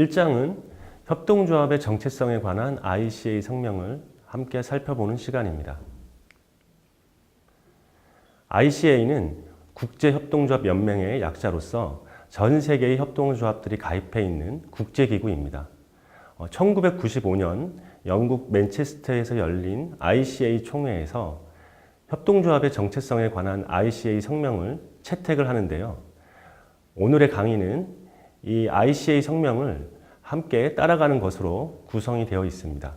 1장은 협동조합의 정체성에 관한 ICA 성명을 함께 살펴보는 시간입니다. ICA는 국제협동조합연맹의 약자로서 전 세계의 협동조합들이 가입해 있는 국제기구입니다. 1995년 영국 맨체스터에서 열린 ICA 총회에서 협동조합의 정체성에 관한 ICA 성명을 채택을 하는데요. 오늘의 강의는 이 ICA 성명을 함께 따라가는 것으로 구성이 되어 있습니다.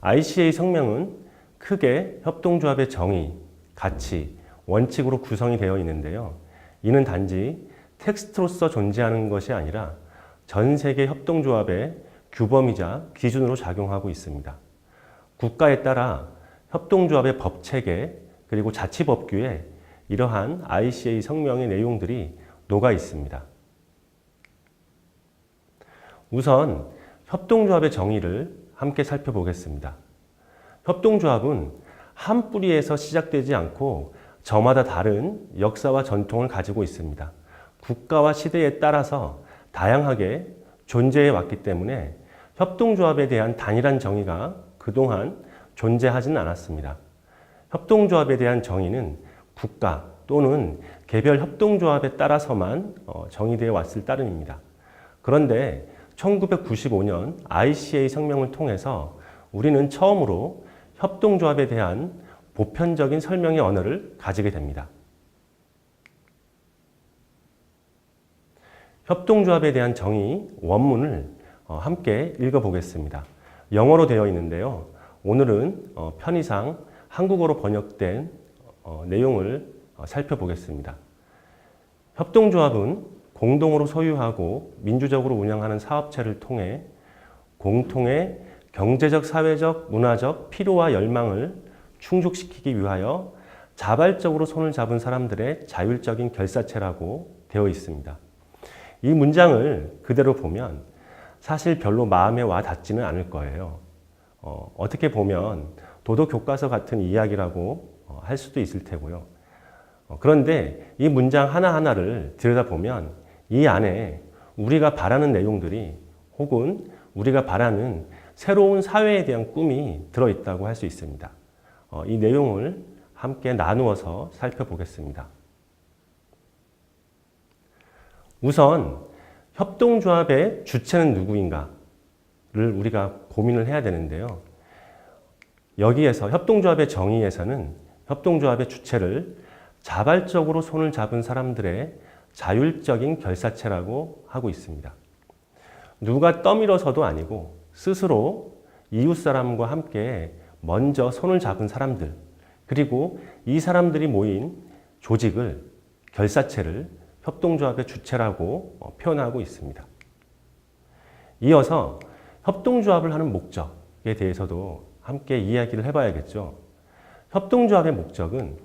ICA 성명은 크게 협동조합의 정의, 가치, 원칙으로 구성이 되어 있는데요. 이는 단지 텍스트로서 존재하는 것이 아니라 전 세계 협동조합의 규범이자 기준으로 작용하고 있습니다. 국가에 따라 협동조합의 법체계 그리고 자치법규에 이러한 ICA 성명의 내용들이 녹아 있습니다. 우선 협동조합의 정의를 함께 살펴보겠습니다. 협동조합은 한 뿌리에서 시작되지 않고 저마다 다른 역사와 전통을 가지고 있습니다. 국가와 시대에 따라서 다양하게 존재해 왔기 때문에 협동조합에 대한 단일한 정의가 그동안 존재하지는 않았습니다. 협동조합에 대한 정의는 국가 또는 개별 협동조합에 따라서만 정의되어 왔을 따름입니다. 그런데 1995년 ICA 성명을 통해서 우리는 처음으로 협동조합에 대한 보편적인 설명의 언어를 가지게 됩니다. 협동조합에 대한 정의 원문을 함께 읽어보겠습니다. 영어로 되어 있는데요. 오늘은 편의상 한국어로 번역된 내용을 살펴보겠습니다. 협동조합은 공동으로 소유하고 민주적으로 운영하는 사업체를 통해 공통의 경제적, 사회적, 문화적 필요와 열망을 충족시키기 위하여 자발적으로 손을 잡은 사람들의 자율적인 결사체라고 되어 있습니다. 이 문장을 그대로 보면 사실 별로 마음에 와 닿지는 않을 거예요. 어떻게 보면 도덕교과서 같은 이야기라고 할 수도 있을 테고요. 그런데 이 문장 하나하나를 들여다보면 이 안에 우리가 바라는 내용들이 혹은 우리가 바라는 새로운 사회에 대한 꿈이 들어있다고 할 수 있습니다. 이 내용을 함께 나누어서 살펴보겠습니다. 우선 협동조합의 주체는 누구인가를 우리가 고민을 해야 되는데요. 여기에서 협동조합의 정의에서는 협동조합의 주체를 자발적으로 손을 잡은 사람들의 자율적인 결사체라고 하고 있습니다. 누가 떠밀어서도 아니고 스스로 이웃사람과 함께 먼저 손을 잡은 사람들, 그리고 이 사람들이 모인 조직을, 결사체를 협동조합의 주체라고 표현하고 있습니다. 이어서 협동조합을 하는 목적에 대해서도 함께 이야기를 해봐야겠죠. 협동조합의 목적은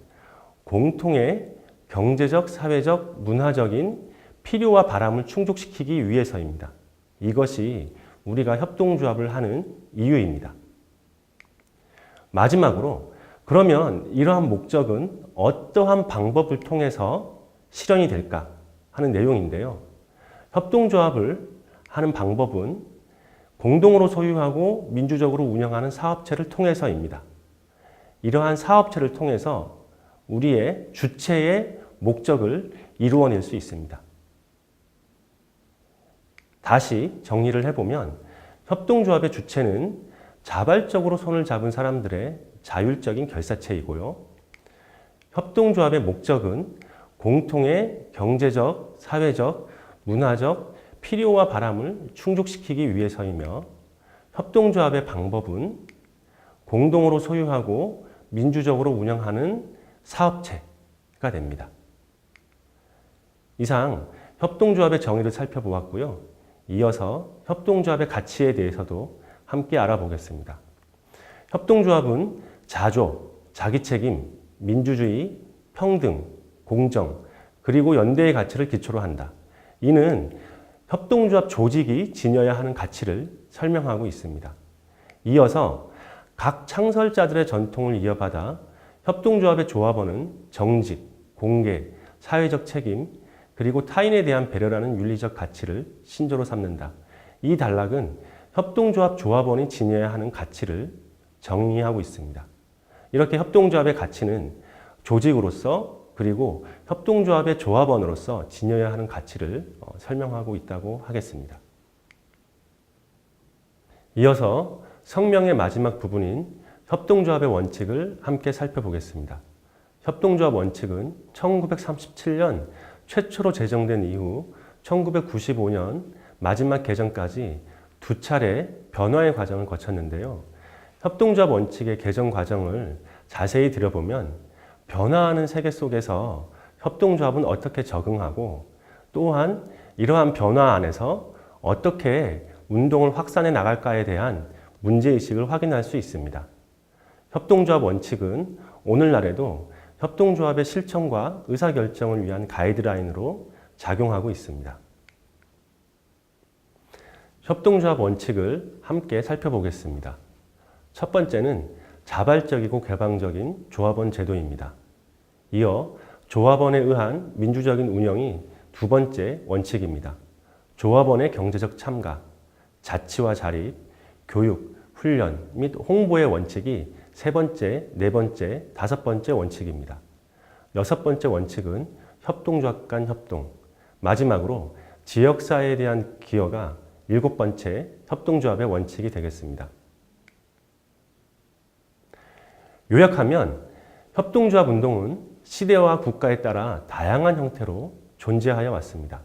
공통의 경제적, 사회적, 문화적인 필요와 바람을 충족시키기 위해서입니다. 이것이 우리가 협동조합을 하는 이유입니다. 마지막으로 그러면 이러한 목적은 어떠한 방법을 통해서 실현이 될까 하는 내용인데요. 협동조합을 하는 방법은 공동으로 소유하고 민주적으로 운영하는 사업체를 통해서입니다. 이러한 사업체를 통해서 우리의 주체의 목적을 이루어낼 수 있습니다. 다시 정리를 해보면 협동조합의 주체는 자발적으로 손을 잡은 사람들의 자율적인 결사체이고요. 협동조합의 목적은 공통의 경제적, 사회적, 문화적 필요와 바람을 충족시키기 위해서이며 협동조합의 방법은 공동으로 소유하고 민주적으로 운영하는 사업체가 됩니다. 이상 협동조합의 정의를 살펴보았고요. 이어서 협동조합의 가치에 대해서도 함께 알아보겠습니다. 협동조합은 자조, 자기책임, 민주주의, 평등, 공정, 그리고 연대의 가치를 기초로 한다. 이는 협동조합 조직이 지녀야 하는 가치를 설명하고 있습니다. 이어서 각 창설자들의 전통을 이어받아 협동조합의 조합원은 정직, 공개, 사회적 책임, 그리고 타인에 대한 배려라는 윤리적 가치를 신조로 삼는다. 이 단락은 협동조합 조합원이 지녀야 하는 가치를 정의하고 있습니다. 이렇게 협동조합의 가치는 조직으로서 그리고 협동조합의 조합원으로서 지녀야 하는 가치를 설명하고 있다고 하겠습니다. 이어서 성명의 마지막 부분인 협동조합의 원칙을 함께 살펴보겠습니다. 협동조합 원칙은 1937년 최초로 제정된 이후 1995년 마지막 개정까지 두 차례 변화의 과정을 거쳤는데요. 협동조합 원칙의 개정 과정을 자세히 들여보면 변화하는 세계 속에서 협동조합은 어떻게 적응하고 또한 이러한 변화 안에서 어떻게 운동을 확산해 나갈까에 대한 문제의식을 확인할 수 있습니다. 협동조합 원칙은 오늘날에도 협동조합의 실천과 의사결정을 위한 가이드라인으로 작용하고 있습니다. 협동조합 원칙을 함께 살펴보겠습니다. 첫 번째는 자발적이고 개방적인 조합원 제도입니다. 이어 조합원에 의한 민주적인 운영이 두 번째 원칙입니다. 조합원의 경제적 참가, 자치와 자립, 교육, 훈련 및 홍보의 원칙이 세 번째, 네 번째, 다섯 번째 원칙입니다. 여섯 번째 원칙은 협동조합 간 협동, 마지막으로 지역사회에 대한 기여가 일곱 번째 협동조합의 원칙이 되겠습니다. 요약하면 협동조합 운동은 시대와 국가에 따라 다양한 형태로 존재하여 왔습니다.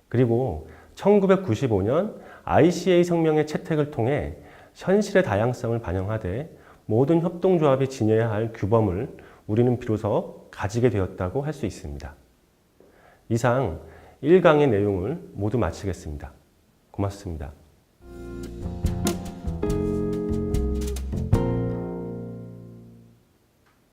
그리고 1995년 ICA 성명의 채택을 통해 현실의 다양성을 반영하되 모든 협동조합이 지녀야 할 규범을 우리는 비로소 가지게 되었다고 할 수 있습니다. 이상 1강의 내용을 모두 마치겠습니다. 고맙습니다.